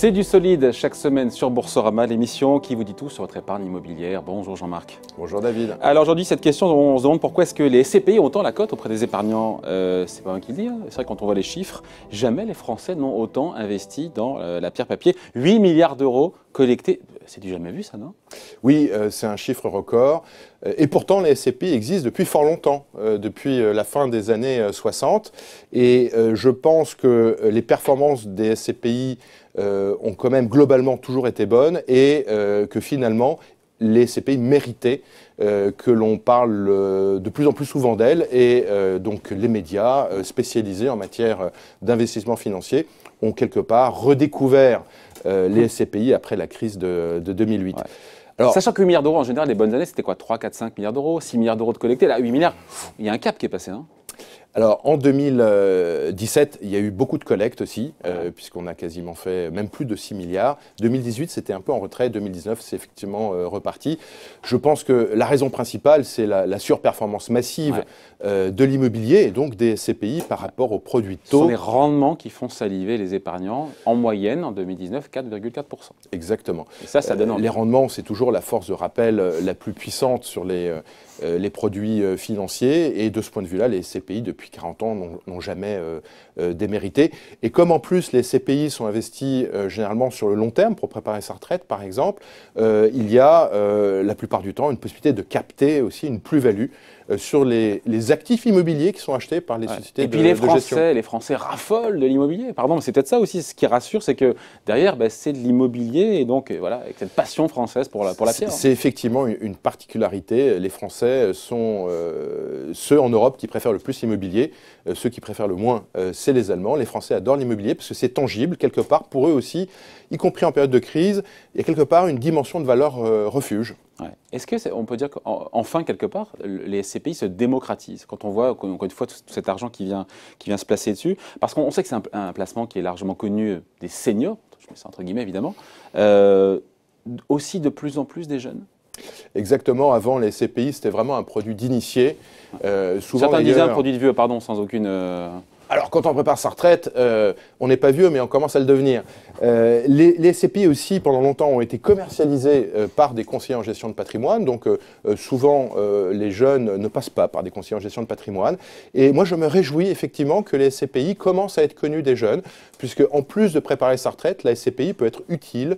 C'est du solide chaque semaine sur Boursorama, l'émission qui vous dit tout sur votre épargne immobilière. Bonjour Jean-Marc. Bonjour David. Alors aujourd'hui, cette question, on se demande pourquoi est-ce que les SCPI ont autant la cote auprès des épargnants. C'est pas moi qui le dis, hein. C'est vrai quand on voit les chiffres, jamais les Français n'ont autant investi dans la pierre papier. 8 milliards d'euros collectés, c'est du jamais vu ça, non? Oui, c'est un chiffre record. Et pourtant, les SCPI existent depuis fort longtemps, depuis la fin des années 60. Et je pense que les performances des SCPI ont quand même globalement toujours été bonnes et que finalement, les SCPI méritaient que l'on parle de plus en plus souvent d'elles. Et donc les médias spécialisés en matière d'investissement financier ont quelque part redécouvert les SCPI après la crise de 2008. Ouais. Alors, sachant que 8 milliards d'euros, en général, les bonnes années, c'était quoi? 3, 4, 5 milliards d'euros, 6 milliards d'euros de collectés. Là, 8 milliards, il y a un cap qui est passé, hein. Alors, en 2017, il y a eu beaucoup de collectes aussi, puisqu'on a quasiment fait même plus de 6 milliards. 2018, c'était un peu en retrait. 2019, c'est effectivement reparti. Je pense que la raison principale, c'est la surperformance massive de l'immobilier et donc des SCPI par rapport aux produits de taux. Ce sont les rendements qui font saliver les épargnants. En moyenne, en 2019, 4,4%. Exactement. Et ça donne envie. Les rendements, c'est toujours la force de rappel la plus puissante sur les produits financiers. Et de ce point de vue-là, les SCPI, depuis 40 ans, n'ont jamais démérité. Et comme en plus, les SCPI sont investis généralement sur le long terme pour préparer sa retraite, par exemple, il y a la plupart du temps une possibilité de capter aussi une plus-value sur les actifs immobiliers qui sont achetés par les sociétés de gestion. Et puis les Français raffolent de l'immobilier. Pardon, mais c'est peut-être ça aussi, ce qui rassure, c'est que derrière, c'est de l'immobilier et donc voilà, avec cette passion française pour la pierre. C'est effectivement une particularité. Les Français sont ceux en Europe qui préfèrent le plus l'immobilier. Ceux qui préfèrent le moins, c'est les Allemands. Les Français adorent l'immobilier parce que c'est tangible quelque part pour eux aussi, y compris en période de crise. Il y a quelque part une dimension de valeur refuge. Ouais. Est-ce qu'on peut dire qu'enfin, quelque part, les SCPI se démocratisent quand on voit, encore une fois, tout cet argent qui vient se placer dessus? Parce qu'on sait que c'est un placement qui est largement connu des seniors, je mets ça entre guillemets évidemment, aussi de plus en plus des jeunes. Exactement. Avant, les SCPI, c'était vraiment un produit d'initié. Certains disaient un produit de vieux, pardon, sans aucune... Alors, quand on prépare sa retraite, on n'est pas vieux, mais on commence à le devenir. Les SCPI aussi, pendant longtemps, ont été commercialisés par des conseillers en gestion de patrimoine. Donc, souvent, les jeunes ne passent pas par des conseillers en gestion de patrimoine. Et moi, je me réjouis effectivement que les SCPI commencent à être connus des jeunes, puisque en plus de préparer sa retraite, la SCPI peut être utile,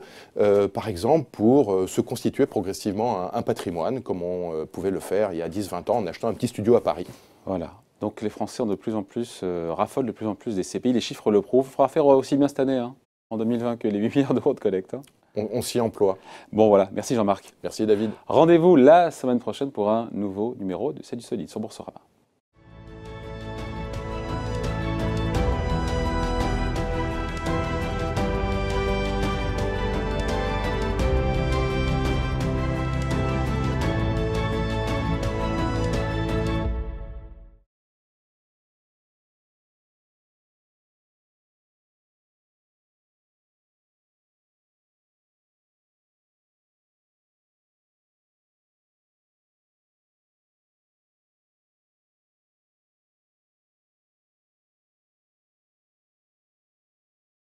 par exemple, pour se constituer progressivement un patrimoine, comme on pouvait le faire il y a 10-20 ans en achetant un petit studio à Paris. Voilà. Donc les Français ont de plus en plus, raffolent de plus en plus des SCPI. Les chiffres le prouvent. Il faudra faire aussi bien cette année, hein, en 2020, que les 8 milliards d'euros de collecte. Hein. On s'y emploie. Bon voilà, merci Jean-Marc. Merci David. Rendez-vous la semaine prochaine pour un nouveau numéro de C'est du solide sur Boursorama.